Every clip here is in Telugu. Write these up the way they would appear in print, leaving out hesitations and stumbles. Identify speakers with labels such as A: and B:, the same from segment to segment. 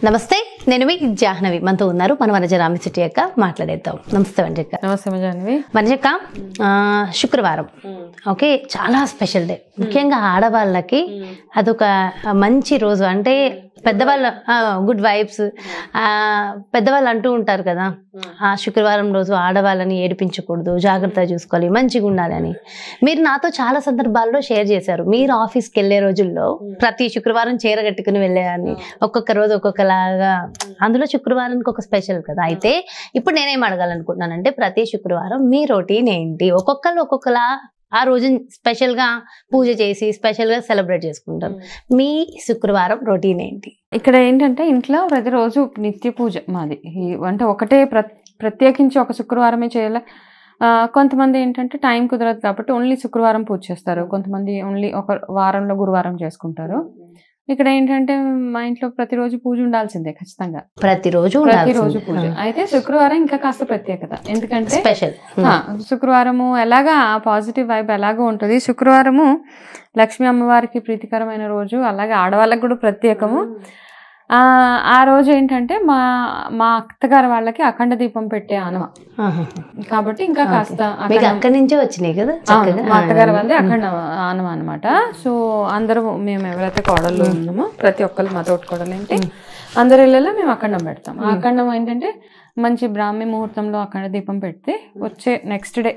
A: నమస్తే, నేను మీ జాహ్నవి. మనతో ఉన్నారు మన వనజ రామిశెట్టి అక్క. మాట్లాడేద్దాం. నమస్తే వనజక్క.
B: నమస్తే జాహ్నవి.
A: వనజక్క, శుక్రవారం ఓకే, చాలా స్పెషల్ డే. ముఖ్యంగా ఆడవాళ్ళకి అదొక మంచి రోజు. అంటే పెద్దవాళ్ళ గుడ్ వైబ్స్, పెద్దవాళ్ళు అంటూ ఉంటారు కదా, ఆ శుక్రవారం రోజు ఆడవాళ్ళని ఏడిపించకూడదు, జాగ్రత్తగా చూసుకోవాలి, మంచిగా ఉండాలని. మీరు నాతో చాలా సందర్భాల్లో షేర్ చేశారు. మీరు ఆఫీస్కి వెళ్ళే రోజుల్లో ప్రతి శుక్రవారం చీర కట్టుకుని వెళ్ళేదాన్ని, ఒక్కొక్క రోజు ఒక్కొక్కలాగా. అందులో శుక్రవారానికి ఒక స్పెషల్ కదా. అయితే ఇప్పుడు నేనేం అడగాలనుకుంటున్నానంటే, ప్రతి శుక్రవారం మీ రొటీన్ ఏంటి? ఒక్కొక్కరు ఒక్కొక్కలా ఆ రోజు స్పెషల్ గా పూజ చేసి స్పెషల్ గా సెలబ్రేట్ చేసుకుంటాం. మీ శుక్రవారం రొటీన్ ఏంటి?
B: ఇక్కడ ఏంటంటే ఇంట్లో ప్రతిరోజు నిత్య పూజ మాది. అంటే ఒకటే ప్రత్యేకించి ఒక శుక్రవారమే చేయాలి. కొంతమంది ఏంటంటే టైం కుదరదు కాబట్టి ఓన్లీ శుక్రవారం పూజ చేస్తారు. కొంతమంది ఓన్లీ ఒక వారంలో గురువారం చేసుకుంటారు. ఇక్కడ ఏంటంటే మా ఇంట్లో ప్రతిరోజు పూజ ఉండాల్సిందే, ఖచ్చితంగా ప్రతిరోజు పూజ. అయితే శుక్రవారం ఇంకా కాస్త ప్రత్యేకత, ఎందుకంటే
A: స్పెషల్.
B: శుక్రవారము ఎలాగా పాజిటివ్ వైబ్ ఎలాగో ఉంటుంది. శుక్రవారము లక్ష్మీ అమ్మవారికి ప్రీతికరమైన రోజు, అలాగే ఆడవాళ్ళకి కూడా ప్రత్యేకము. ఆ రోజు ఏంటంటే మా అత్తగారు వాళ్ళకి అఖండ దీపం పెట్టే ఆనవ కాబట్టి ఇంకా కాస్త
A: అక్కడి నుంచే వచ్చినాయి కదా.
B: మా అత్తగారు వాళ్ళది అఖండ ఆనవ అనమాట. సో అందరూ మేము ఎవరైతే కోడళ్ళు ఉన్నామో ప్రతి ఒక్కరు మా తోటి కోడలు ఏంటి అందరి ఇళ్ళలో మేము అఖండం పెడతాం. ఆ అఖండం ఏంటంటే మంచి బ్రాహ్మీ ముహూర్తంలో అఖండ దీపం పెడితే వచ్చే నెక్స్ట్ డే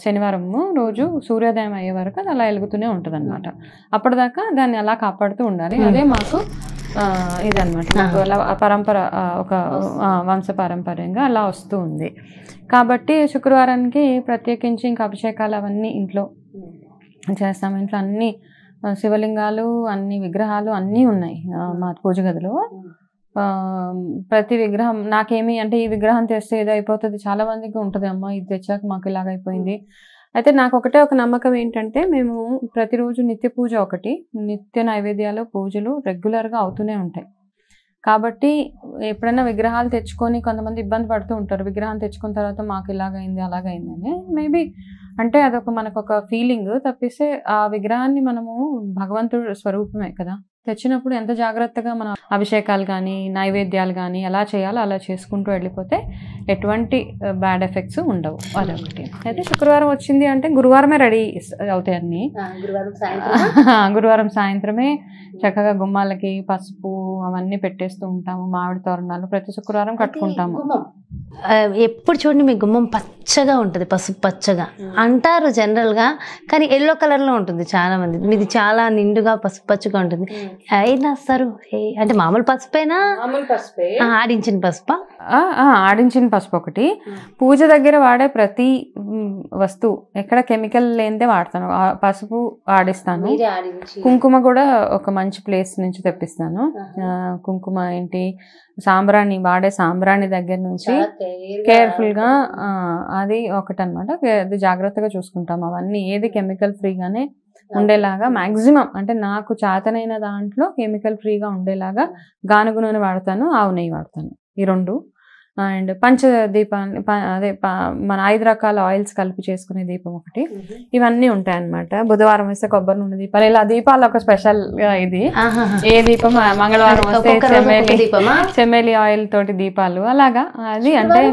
B: శనివారము రోజు సూర్యోదయం అయ్యే వరకు అది అలా వెలుగుతూనే ఉంటుంది అనమాట. అప్పటిదాకా దాన్ని అలా కాపాడుతూ ఉండాలి. అదే మాకు ఇదనమాట, అలా పరంపర, ఒక వంశ పారంపర్యంగా అలా వస్తూ ఉంది. కాబట్టి శుక్రవారానికి ప్రత్యేకించి ఇంకా అభిషేకాలు అవన్నీ ఇంట్లో చేస్తాము. ఇంట్లో అన్ని శివలింగాలు, అన్ని విగ్రహాలు అన్నీ ఉన్నాయి మా పూజ గదిలో. ప్రతి విగ్రహం నాకేమి అంటే ఈ విగ్రహం తెస్తే ఏదో అయిపోతుంది, చాలా మందికి ఉంటుంది, అమ్మ ఇది తెచ్చాక మాకు ఇలాగైపోయింది. అయితే నాకు ఒకటే ఒక నమ్మకం ఏంటంటే, మేము ప్రతిరోజు నిత్య పూజ ఒకటి, నిత్య నైవేద్యాలు పూజలు రెగ్యులర్గా అవుతూనే ఉంటాయి. కాబట్టి ఎప్పుడైనా విగ్రహాలు తెచ్చుకొని కొంతమంది ఇబ్బంది పడుతూ ఉంటారు, విగ్రహం తెచ్చుకున్న తర్వాత మాకు ఇలాగైంది అలాగైంది అని. మేబీ అంటే అదొక మనకొక ఫీలింగ్ తప్పిస్తే ఆ విగ్రహాన్ని మనము భగవంతుడు స్వరూపమే కదా, తెచ్చినప్పుడు ఎంత జాగ్రత్తగా మనం అభిషేకాలు కానీ నైవేద్యాలు కానీ ఎలా చేయాలో అలా చేసుకుంటూ వెళ్ళిపోతే ఎటువంటి బ్యాడ్ ఎఫెక్ట్స్ ఉండవు. అదొకటి. అయితే శుక్రవారం వచ్చింది అంటే గురువారమే రెడీ అవుతాయి అన్ని. గురువారం సాయంత్రమే చక్కగా గుమ్మాలకి పసుపు అవన్నీ పెట్టేస్తూ ఉంటాము. మామిడి తోరణాలు ప్రతి శుక్రవారం కట్టుకుంటాము.
A: ఎప్పుడు చూడండి మీ గుమ్మం పచ్చగా ఉంటుంది, పసుపు పచ్చగా అంటారు జనరల్ గా, కానీ ఎల్లో కలర్ లో ఉంటుంది చాలా మంది. మీది చాలా నిండుగా పసుపు పచ్చగా ఉంటుంది. ఏం రాస్తారు అంటే మామూలు పసుపేనా? ఆడించిన పసుపా?
B: ఆడించిన పసుపు ఒకటి. పూజ దగ్గర వాడే ప్రతి వస్తువు ఎక్కడ కెమికల్ లేనిదే వాడతాను. పసుపు ఆడిస్తాను. కుంకుమ కూడా ఒక మంచి ప్లేస్ నుంచి తెప్పిస్తాను. కుంకుమ ఏంటి, సాంబ్రాణి వాడే సాంబ్రాణి దగ్గర నుంచి కేర్ఫుల్ గా అది ఒకటి అనమాట. అది జాగ్రత్తగా చూసుకుంటాం. అవన్నీ ఏది కెమికల్ ఫ్రీగానే ఉండేలాగా మాక్సిమం, అంటే నాకు చేతనైన దాంట్లో కెమికల్ ఫ్రీగా ఉండేలాగా గానుగ నూనె వాడతాను, ఆవు నెయ్యి వాడతాను, ఈ రెండు. అండ్ పంచదీపాన్ని అదే మన 5 రకాల ఆయిల్స్ కలిపి చేసుకునే దీపం ఒకటి. ఇవన్నీ ఉంటాయి అన్నమాట. బుధవారం వస్తే కొబ్బరి నూనె దీపాలు, ఇలా దీపాలు ఒక స్పెషల్ గా. ఇది ఏ దీపం, మంగళవారం వస్తే చెమ్మేలి ఆయిల్ తోటి దీపాలు అలాగా. అది అంటే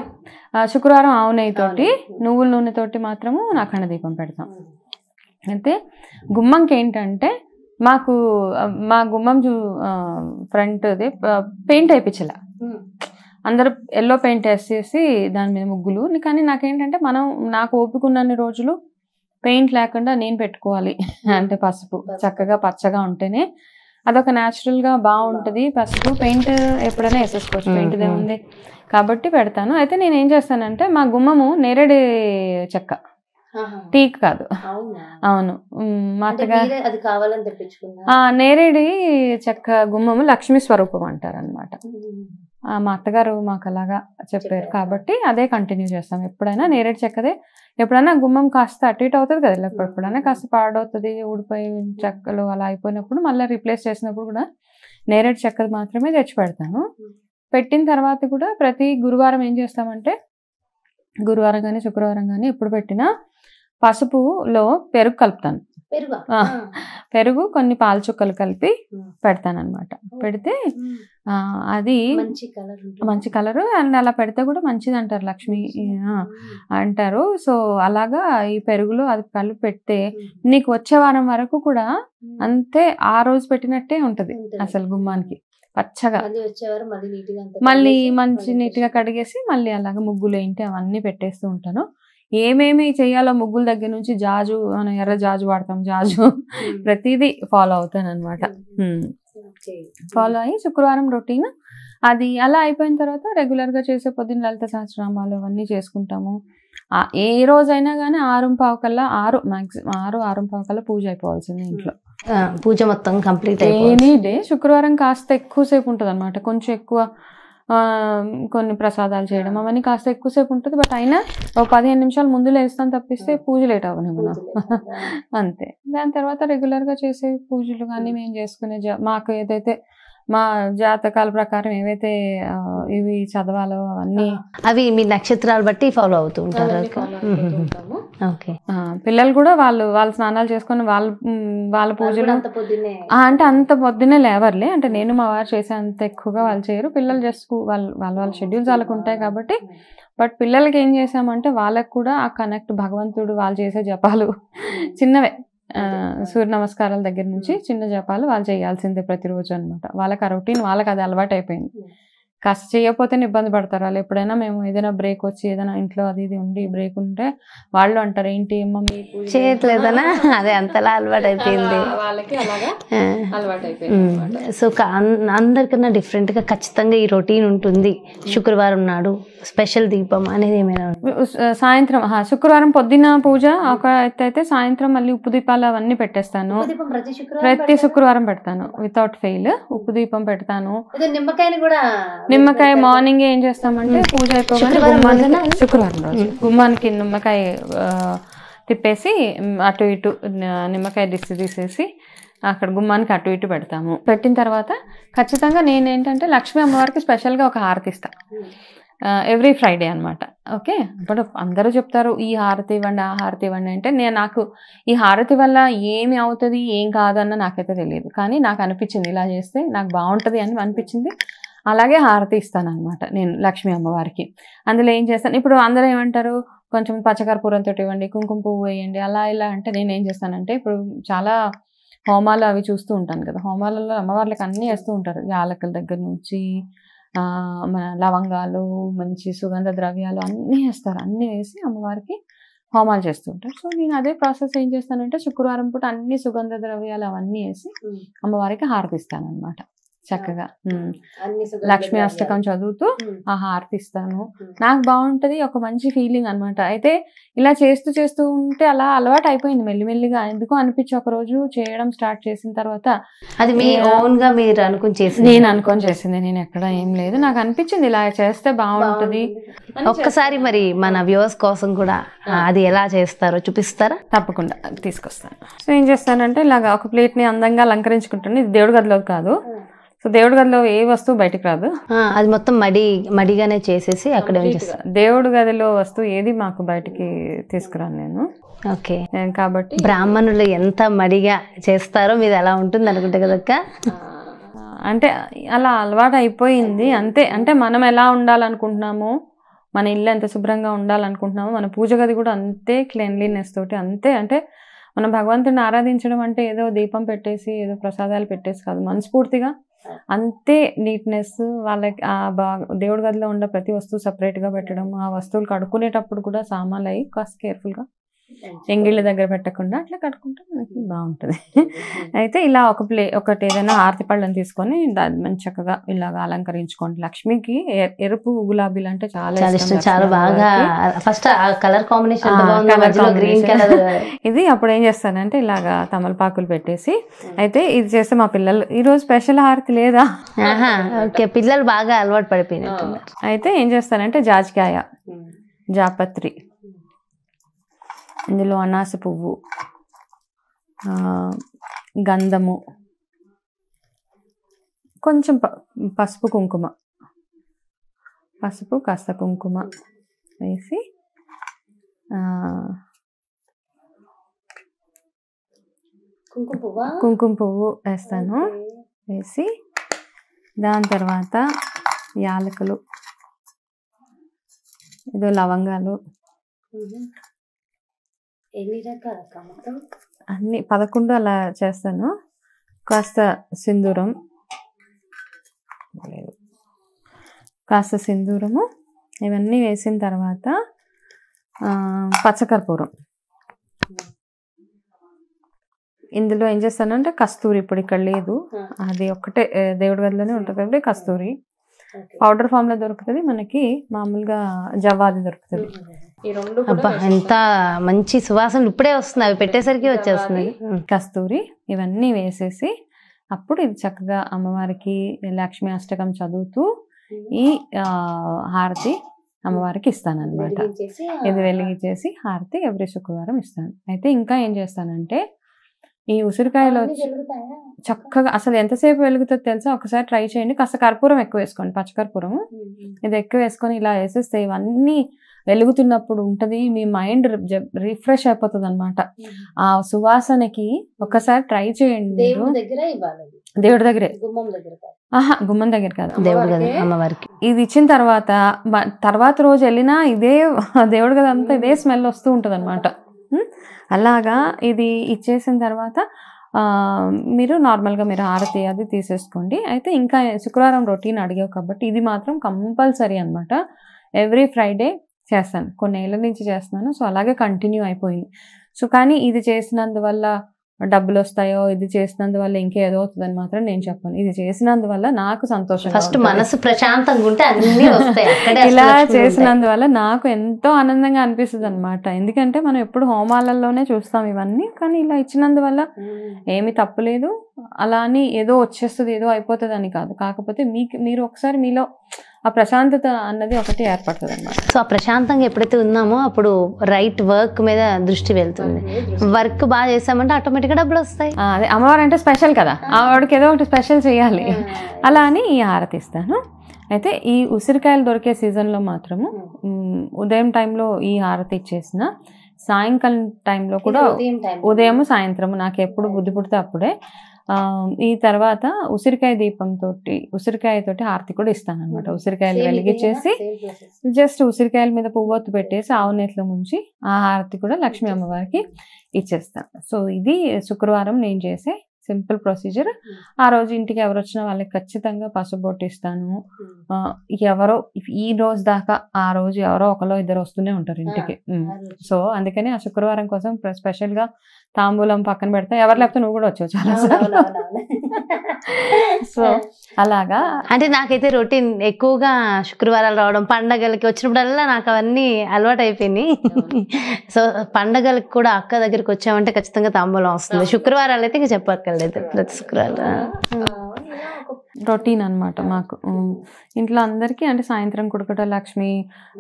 B: శుక్రవారం ఆవు నెయ్యి తోటి, నువ్వుల నూనె తోటి మాత్రము అఖండ దీపం పెడతాం. అయితే గుమ్మంకి ఏంటంటే మాకు మా గుమ్మం ఫ్రంట్ది పెయింట్ వేయించలే, అందరూ ఎల్లో పెయింట్ వేసేసి దాని మీద ముగ్గులు. కానీ నాకేంటంటే నాకు ఓపిక ఉన్నన్ని రోజులు పెయింట్ లేకుండా నేను పెట్టుకోవాలి. అంటే పసుపు చక్కగా పచ్చగా ఉంటేనే అదొక న్యాచురల్గా బాగుంటుంది. పసుపు పెయింట్ ఎప్పుడైనా వేసేసుకోవచ్చు, పెయింట్దే ఉంది కాబట్టి పెడతాను. అయితే నేను ఏం చేస్తానంటే, మా గుమ్మము నేరేడు చెక్క, టీక్ కాదు. అవును, మా అత్తగారు నేరేడి చెక్క గుమ్మము లక్ష్మీ స్వరూపం అంటారు అనమాట. మా అత్తగారు మాకు అలాగా చెప్పారు కాబట్టి అదే కంటిన్యూ చేస్తాం. ఎప్పుడైనా నేరేడు చెక్కదే. ఎప్పుడైనా గుమ్మం కాస్త అటు ఇటు అవుతుంది కదా, ఎప్పుడైనా కాస్త పాడవుతుంది, ఊడిపోయి చెక్కలు అలా అయిపోయినప్పుడు మళ్ళీ రీప్లేస్ చేసినప్పుడు కూడా నేరేడు చెక్కది మాత్రమే తెచ్చి పెడతాను. పెట్టిన తర్వాత కూడా ప్రతి గురువారం ఏం చేస్తామంటే, గురువారం కానీ శుక్రవారం కానీ ఎప్పుడు పెట్టినా పసుపులో పెరుగు కలుపుతాను. పెరుగు కొన్ని పాల చుక్కలు కలిపి పెడతాను అనమాట. పెడితే అది మంచి కలరు అండ్ అలా పెడితే కూడా మంచిది అంటారు, లక్ష్మి అంటారు. సో అలాగా ఈ పెరుగులో అది కలిపి పెడితే నీకు వచ్చే వారం వరకు కూడా అంతే ఆ రోజు పెట్టినట్టే ఉంటది అసలు గుమ్మానికి పచ్చగా. మళ్ళీ మంచి నీట్గా కడిగేసి మళ్ళీ అలాగా ముగ్గులు ఏంటి అవన్నీ పెట్టేస్తూ ఉంటాను. ఏమేమి చేయాలో ముగ్గుల దగ్గర నుంచి జాజు, మనం ఎర్ర జాజు వాడతాం, జాజు ప్రతిదీ ఫాలో అవుతాను అనమాట. ఫాలో అయ్యి శుక్రవారం రొటీన్ అది అలా అయిపోయిన తర్వాత రెగ్యులర్గా చేసే పొద్దున్న లలిత సహస్రనామాలు అవన్నీ చేసుకుంటాము. ఏ రోజైనా కానీ 6:15 మ్యాక్సిమం 6:15 పూజ అయిపోవాల్సింది ఇంట్లో.
A: పూజ మొత్తం కంప్లీట్
B: ఎనీ డే. శుక్రవారం కాస్త ఎక్కువసేపు ఉంటుంది అనమాట, కొంచెం ఎక్కువ కొన్ని ప్రసాదాలు చేయడం అవన్నీ కాస్త ఎక్కువసేపు ఉంటుంది. బట్ అయినా ఒక 15 నిమిషాలు ముందు లేస్తాను తప్పిస్తే పూజ లేట్ అవ్వని మనం అంతే. దాని తర్వాత రెగ్యులర్గా చేసే పూజలు కానీ మేము చేసుకునే మాకు ఏదైతే మా జాతకాల ప్రకారం ఏవైతే ఇవి చదవాలో అవన్నీ
A: అవి మీ నక్షత్రాలు బట్టి ఫాలో అవుతూ ఉంటారు.
B: పిల్లలు కూడా వాళ్ళ స్నానాలు చేసుకొని వాళ్ళ పూజలు అంటే అంత పొద్దున్నే లేవర్లే, అంటే నేను మా వారు చేసే అంత ఎక్కువగా వాళ్ళు చేయరు. పిల్లలు జస్ట్ వాళ్ళ షెడ్యూల్స్ వాళ్ళకు ఉంటాయి కాబట్టి. బట్ పిల్లలకి ఏం చేసామంటే వాళ్ళకు కూడా ఆ కనెక్ట్ భగవంతుడు వాళ్ళు చేసే జపాలు చిన్నవే, సూర్య నమస్కారాల దగ్గర నుంచి చిన్న జపాలు వాళ్ళు చేయాల్సిందే ప్రతిరోజు అనమాట. వాళ్ళకి ఆ రొటీన్ వాళ్ళకి అది అలవాటు అయిపోయింది. కాస్త చేయకపోతేనే ఇబ్బంది పడతారు వాళ్ళు. ఎప్పుడైనా మేము ఏదైనా బ్రేక్ వచ్చి ఏదైనా ఇంట్లో అది ఇది ఉండి బ్రేక్ ఉంటే వాళ్ళు అంటారు ఏంటి మమ్మీ
A: చేయట్లేదనా, అదే అంతలా అలవాటు అయిపోయింది
B: వాళ్ళకి, అలాగా అలవాటు అయిపోయింది.
A: సో అందరికన్నా డిఫరెంట్ గా ఖచ్చితంగా ఈ రొటీన్ ఉంటుంది. శుక్రవారం నాడు స్పెషల్ దీపం అనేది ఏమైనా
B: సాయంత్రం శుక్రవారం పొద్దున్న పూజ ఒక అయితే సాయంత్రం మళ్ళీ ఉప్పు దీపాలు అవన్నీ పెట్టేస్తాను. ప్రతి శుక్రవారం పెడతాను వితౌట్ ఫెయిల్. ఉప్పు దీపం పెడతాను. నిమ్మకాయ మార్నింగ్ ఏం చేస్తామంటే పూజ అయిపోగానే శుక్రవారం రోజు గుమ్మానికి నిమ్మకాయ తిప్పేసి అటు ఇటు నిమ్మకాయ దిష్టి తీసేసి అక్కడ గుమ్మానికి అటు ఇటు పెడతాము. పెట్టిన తర్వాత ఖచ్చితంగా నేనేంటంటే లక్ష్మీ అమ్మవారికి స్పెషల్గా ఒక హారతి ఇస్తాను ఎవ్రీ ఫ్రైడే అనమాట. ఓకే, ఇప్పుడు అందరూ చెప్తారు ఈ హారతి ఇవ్వండి ఆ హారతి ఇవ్వండి అంటే నాకు ఈ హారతి వల్ల ఏమి అవుతుంది ఏం కాదన్న నాకైతే తెలియదు. కానీ నాకు అనిపించింది ఇలా చేస్తే నాకు బాగుంటుంది అని అనిపించింది. అలాగే హారతి ఇస్తాను అనమాట నేను లక్ష్మీ అమ్మవారికి. అందులో ఏం చేస్తాను, ఇప్పుడు అందరూ ఏమంటారు కొంచెం పచ్చకర్పూరంతో ఇవ్వండి, కుంకుమ పువ్వు వేయండి అలా ఇలా అంటే నేను ఏం చేస్తానంటే ఇప్పుడు చాలా హోమాలు అవి చూస్తూ ఉంటాను కదా, హోమాలలో అమ్మవార్లకు అన్నీ వేస్తూ ఉంటారు. యాలకుల దగ్గర నుంచి మన లవంగాలు మంచి సుగంధ ద్రవ్యాలు అన్నీ వేస్తారు. అన్నీ వేసి అమ్మవారికి హోమాలు చేస్తూ ఉంటారు. సో నేను అదే ప్రాసెస్ ఏం చేస్తానంటే శుక్రవారం పూట అన్ని సుగంధ ద్రవ్యాలు అవన్నీ వేసి అమ్మవారికి హారతిస్తాను అనమాట. చక్కగా లక్ష్మీ అష్టకం చదువుతూ ఆ హారతి ఇస్తాను. నాకు బాగుంటది, ఒక మంచి ఫీలింగ్ అనమాట. అయితే ఇలా చేస్తూ చేస్తూ ఉంటే అలా అలవాటు అయిపోయింది మెల్లిమెల్లిగా. ఎందుకో అనిపించి ఒక రోజు చేయడం స్టార్ట్ చేసిన తర్వాత
A: అది మీ ఓన్ గా మీరు అనుకుని చేసింది?
B: నేను అనుకొని చేసింది, నేను ఎక్కడ ఏం లేదు. నాకు అనిపించింది ఇలా చేస్తే బాగుంటది.
A: ఒక్కసారి మరి మన వ్యూవర్స్ కోసం కూడా అది ఎలా చేస్తారో చూపిస్తారా?
B: తప్పకుండా తీసుకొస్తాను. సో ఏం చేస్తానంటే ఇలాగా ఒక ప్లేట్ ని అందంగా అలంకరించుకుంటాను. ఇది దేవుడి గదిలో కాదు, సో దేవుడి గదిలో ఏ వస్తువు బయటకు రాదు,
A: అది మొత్తం మడిగానే చేసేసి అక్కడ
B: దేవుడి గదిలో వస్తువు ఏది మాకు బయటికి తీసుకురాను నేను.
A: ఓకే,
B: కాబట్టి
A: బ్రాహ్మణులు ఎంత మడిగా చేస్తారో మీది అలా ఉంటుంది అనుకుంటా కదక్క.
B: అంటే అలా అలవాటు అయిపోయింది అంతే. అంటే మనం ఎలా ఉండాలనుకుంటున్నామో, మన ఇల్లు ఎంత శుభ్రంగా ఉండాలనుకుంటున్నామో, మన పూజ గది కూడా అంతే క్లీన్లీనెస్ తోటి అంతే. అంటే మనం భగవంతుడిని ఆరాధించడం అంటే ఏదో దీపం పెట్టేసి ఏదో ప్రసాదాలు పెట్టేసి కాదు, మనస్ఫూర్తిగా అంతే నీట్నెస్. వాళ్ళకి దేవుడి గదిలో ఉన్న ప్రతి వస్తువు సపరేట్గా పెట్టడం, ఆ వస్తువులు కడుక్కునేటప్పుడు కూడా సామాన్లు అయ్యి కాస్త కేర్ఫుల్గా ఎంగిళ్ళ దగ్గర పెట్టకుండా అట్లా కట్టుకుంటే మనకి బాగుంటుంది. అయితే ఇలా ఒకటి ఏదైనా ఆరతి పళ్ళని తీసుకొని మంచి చక్కగా ఇలాగా అలంకరించుకోండి. లక్ష్మికి ఎరుపు గులాబీలు అంటే చాలా ఇష్టం, చాలా బాగా.
A: First colour combination green colour.
B: ఇది అప్పుడు ఏం చేస్తానంటే ఇలాగా తమలపాకులు పెట్టేసి, అయితే ఇది చేస్తే మా పిల్లలు ఈరోజు స్పెషల్ హారతి లేదా,
A: ఓకే పిల్లలు బాగా అలవాటు పడిపోయినట్టు.
B: అయితే ఏం చేస్తానంటే జాజికాయ, జాపత్రి, ఇందులో అనాస పువ్వు, గంధము, కొంచెం పసుపు కుంకుమ, పసుపు కాస్త కుంకుమ వేసి కుంకుమ పువ్వు వేస్తాను. వేసి దాని తర్వాత యాలకులు, ఏదో లవంగాలు, అన్ని 11 అలా చేస్తాను. కాస్త సింధూరం, ఇవన్నీ వేసిన తర్వాత పచ్చకర్పూరం. ఇందులో ఏం చేస్తానంటే కస్తూరి, ఇప్పుడు ఇక్కడ లేదు, అది ఒక్కటే దేవుడి గదిలోనే ఉంటుంది కాబట్టి కస్తూరి పౌడర్ ఫామ్ లో దొరుకుతుంది, మనకి మామూలుగా జవ్వాది దొరుకుతుంది. ఈ రెండు
A: ఎంత మంచి సువాసనలు ఇప్పుడే వస్తుంది, అవి పెట్టేసరికి వచ్చేస్తుంది.
B: కస్తూరి ఇవన్నీ వేసేసి అప్పుడు ఇది చక్కగా అమ్మవారికి లక్ష్మీ అష్టకం చదువుతూ ఈ హారతి అమ్మవారికి ఇస్తాను అనమాట. ఇది వెలిగించేసి హారతి ఎవ్రీ శుక్రవారం ఇస్తాను. అయితే ఇంకా ఏం చేస్తానంటే ఈ ఉసిరికాయలో చక్కగా అసలు ఎంతసేపు వెలుగుతుందో తెలుసా, ఒకసారి ట్రై చేయండి. కాస్త కర్పూరం ఎక్కువ వేసుకోండి, పచ్చకర్పూరం ఇది ఎక్కువ వేసుకొని ఇలా వేసేస్తే ఇవన్నీ వెలుగుతున్నప్పుడు ఉంటది, మీ మైండ్ రిఫ్రెష్ అయిపోతుంది అనమాట. ఆ సువాసనకి ఒకసారి ట్రై చేయండి. దేవుడి దగ్గరే, గుమ్మం దగ్గర కాదు, అమ్మవారికి ఇది ఇచ్చిన తర్వాత రోజు వెళ్ళినా ఇదే దేవుడి గది అంతా ఇదే స్మెల్ వస్తూ ఉంటది అనమాట. అలాగా ఇది ఇచ్చేసిన తర్వాత మీరు నార్మల్గా మీరు హారతి అది తీసేసుకోండి. అయితే ఇంకా శుక్రవారం రొటీన్ అడిగావు కాబట్టి ఇది మాత్రం కంపల్సరీ అనమాట. ఎవ్రీ ఫ్రైడే చేస్తాను, కొన్ని ఏళ్ళ నుంచి చేస్తున్నాను. సో అలాగే కంటిన్యూ అయిపోయింది. సో కానీ ఇది చేసినందువల్ల డబ్బులు వస్తాయో, ఇది చేసినందువల్ల ఇంకేదో అవుతుందని మాత్రం నేను చెప్పను. ఇది చేసినందువల్ల నాకు సంతోషం,
A: ఫస్ట్ మనసు ప్రశాంతంగా ఉంటే అన్ని వస్తాయి.
B: ఇలా చేసినందువల్ల నాకు ఎంతో ఆనందంగా అనిపిస్తుంది అనమాట. ఎందుకంటే మనం ఎప్పుడు హోమాలలోనే చూస్తాం ఇవన్నీ, కానీ ఇలా ఇచ్చినందువల్ల ఏమి తప్పులేదు. అలా అని ఏదో వచ్చేస్తుంది ఏదో అయిపోతుంది అని కాదు, కాకపోతే మీరు ఒకసారి మీలో ఆ ప్రశాంతత అన్నది ఒకటి ఏర్పడుతుంది అన్నమాట.
A: సో ఆ ప్రశాంతంగా ఎప్పుడైతే ఉన్నామో అప్పుడు రైట్ వర్క్ మీద దృష్టి వెళ్తుంది. వర్క్ బాగా చేసామంటే ఆటోమేటిక్గా డబ్బులు వస్తాయి.
B: అదే అమ్మవారు అంటే స్పెషల్ కదా, ఆవిడకి ఏదో ఒకటి స్పెషల్ చేయాలి. అలా అని ఈ హారతి ఇస్తాను. అయితే ఈ ఉసిరికాయలు దొరికే సీజన్లో మాత్రము ఉదయం టైంలో ఈ హారతి ఇచ్చేసిన, సాయంకాలం టైంలో కూడా, ఉదయం సాయంత్రం నాకు ఎప్పుడు బుద్ధి పుడితే అప్పుడే. ఈ తర్వాత ఉసిరికాయతోటి హారతి కూడా ఇస్తాను అనమాట. ఉసిరికాయలు వెలిగించేసి జస్ట్ ఉసిరికాయల మీద పువ్వొత్తు పెట్టేసి ఆవు నేతిలో ముంచి ఆ హారతి కూడా లక్ష్మీ అమ్మవారికి ఇచ్చేస్తాను. సో ఇది శుక్రవారం నేను చేసే సింపుల్ ప్రొసీజర్. ఆ రోజు ఇంటికి ఎవరు వచ్చినా వాళ్ళకి ఖచ్చితంగా పసుపు బొట్టు ఇస్తాను. ఎవరో ఈ రోజు దాకా ఆ రోజు ఎవరో ఒకరో ఇద్దరు వస్తూనే ఉంటారు ఇంటికి. సో అందుకని ఆ శుక్రవారం కోసం స్పెషల్ గా తాంబూలం పక్కన పెడతా, ఎవరు లేకపోతే నువ్వు కూడా వచ్చావు చాలా. సో అలాగా
A: అంటే నాకైతే రొటీన్ ఎక్కువగా శుక్రవారాలు రావడం, పండగలకి వచ్చినప్పుడల్లా నాకు అవన్నీ అలవాటు అయిపోయినాయి. సో పండగలకి కూడా అక్క దగ్గరికి వచ్చామంటే ఖచ్చితంగా తాంబూలం వస్తుంది. శుక్రవారాలు అయితే ఇంకా చెప్పక్కర్లేదు, ప్రతి శుక్రవారం
B: రొటీన్ అనమాట మాకు ఇంట్లో అందరికీ. అంటే సాయంత్రం కుడుకట లక్ష్మి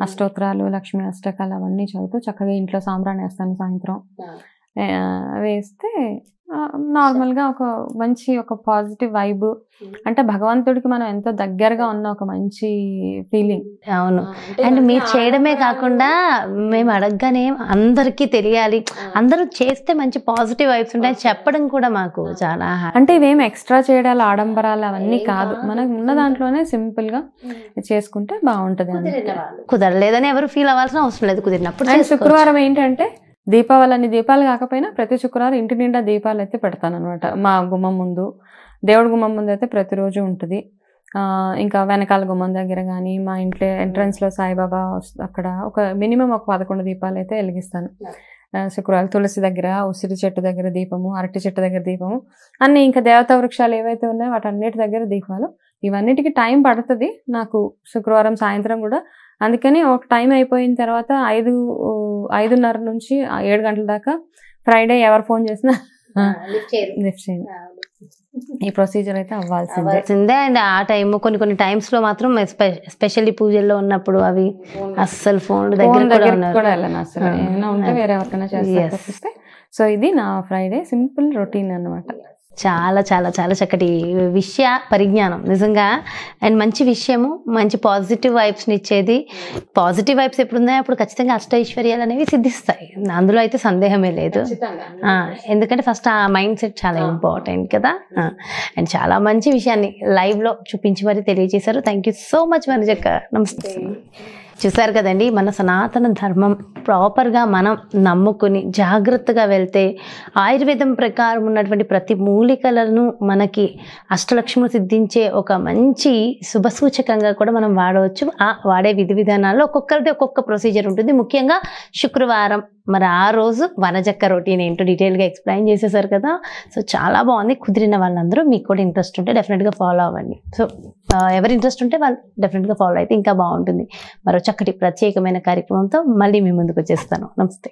B: అష్టోత్తరాలు, లక్ష్మి అష్టకాలు అవన్నీ చదువుతూ చక్కగా ఇంట్లో సాంబ్రాణి వేస్తాను. సాయంత్రం వేస్తే నార్మల్గా ఒక పాజిటివ్ వైబ్, అంటే భగవంతుడికి మనం ఎంతో దగ్గరగా ఉన్న ఒక మంచి ఫీలింగ్.
A: అవును. అండ్ మీరు చేయడమే కాకుండా మేము అడగగానే అందరికీ తెలియాలి, అందరూ చేస్తే మంచి పాజిటివ్ వైబ్స్ ఉంటాయని చెప్పడం కూడా మాకు చాలా.
B: అంటే ఇవేం ఎక్స్ట్రా చేయడాలు, ఆడంబరాలు అవన్నీ కాదు, మనకు ఉన్న దాంట్లోనే సింపుల్ గా చేసుకుంటే బాగుంటది.
A: కుదరలేదని ఎవరు ఫీల్ అవ్వాల్సిన అవసరం లేదు, కుదిరినప్పుడు.
B: శుక్రవారం ఏంటంటే దీపాలు కాకపోయినా ప్రతి శుక్రవారం ఇంటి నిండా దీపాలు అయితే పెడతాను అనమాట. మా గుమ్మం ముందు, దేవుడి గుమ్మం ముందు అయితే ప్రతిరోజు ఉంటుంది. ఇంకా వెనకాల గుమ్మం దగ్గర కానీ, మా ఇంట్లో ఎంట్రన్స్లో సాయిబాబా అక్కడ మినిమం 11 దీపాలు అయితే వెలిగిస్తాను శుక్రవారం. తులసి దగ్గర, ఉసిరి చెట్టు దగ్గర దీపము, అరటి చెట్టు దగ్గర దీపము, అన్నీ ఇంకా దేవతా వృక్షాలు ఏవైతే ఉన్నాయో వాటన్నిటి దగ్గర దీపాలు. ఇవన్నిటికీ టైం పడుతుంది నాకు శుక్రవారం సాయంత్రం కూడా. అందుకని ఒక టైం అయిపోయిన తర్వాత 5:30 నుంచి 7 గంటల దాకా ఫ్రైడే ఎవరు ఫోన్ చేసినా లిఫ్ట్ చేయండి. ఈ ప్రొసీజర్ అయితే అవ్వాల్సిందే.
A: అండ్ ఆ టైం కొన్ని టైమ్స్ లో మాత్రం ఎస్పెషల్లీ పూజల్లో ఉన్నప్పుడు అవి అస్సలు ఫోన్ దగ్గర
B: కూడా వెళ్ళను, అసలు ఏమైనా ఉంటే వేరే ఎవరికైనా చేస్తే. సో ఇది నా ఫ్రైడే సింపుల్ రొటీన్ అన్నమాట.
A: చాలా చాలా చాలా చక్కటి విషయ పరిజ్ఞానం నిజంగా. అండ్ మంచి విషయము, మంచి పాజిటివ్ వైబ్స్ని ఇచ్చేది. పాజిటివ్ వైబ్స్ ఎప్పుడు ఉన్నాయో అప్పుడు ఖచ్చితంగా అష్టైశ్వర్యాలు అనేవి సిద్ధిస్తాయి, అందులో అయితే సందేహమే లేదు. ఎందుకంటే ఫస్ట్ ఆ మైండ్ సెట్ చాలా ఇంపార్టెంట్ కదా. అండ్ చాలా మంచి విషయాన్ని లైవ్లో చూపించి మరి తెలియజేశారు. థ్యాంక్ యూ సో మచ్ వనజక్క. నమస్తే. చూసారు కదండి, మన సనాతన ధర్మం ప్రాపర్గా మనం నమ్ముకుని జాగ్రత్తగా వెళ్తే ఆయుర్వేదం ప్రకారం ఉన్నటువంటి ప్రతి మూలికలను మనకి అష్టలక్ష్ములు సిద్ధించే ఒక మంచి శుభసూచకంగా కూడా మనం వాడవచ్చు. ఆ వాడే విధి విధానాల్లో ఒక్కొక్కరిది ఒక్కొక్క ప్రొసీజర్ ఉంటుంది. ముఖ్యంగా శుక్రవారం మరి ఆ రోజు వనజక్క రొటీన్ ఏంటో డీటెయిల్గా ఎక్స్ప్లెయిన్ చేసేసారు కదా. సో చాలా బాగుంది. కుదిరిన వాళ్ళందరూ మీకు కూడా ఇంట్రెస్ట్ ఉంటే డెఫినెట్గా ఫాలో అవ్వండి. సో ఎవరి ఇంట్రెస్ట్ ఉంటే వాళ్ళు డెఫినెట్గా ఫాలో అయితే ఇంకా బాగుంటుంది. మరో చక్కటి ప్రత్యేకమైన కార్యక్రమంతో మళ్ళీ మీ ముందుకు వచ్చేస్తాను. నమస్తే.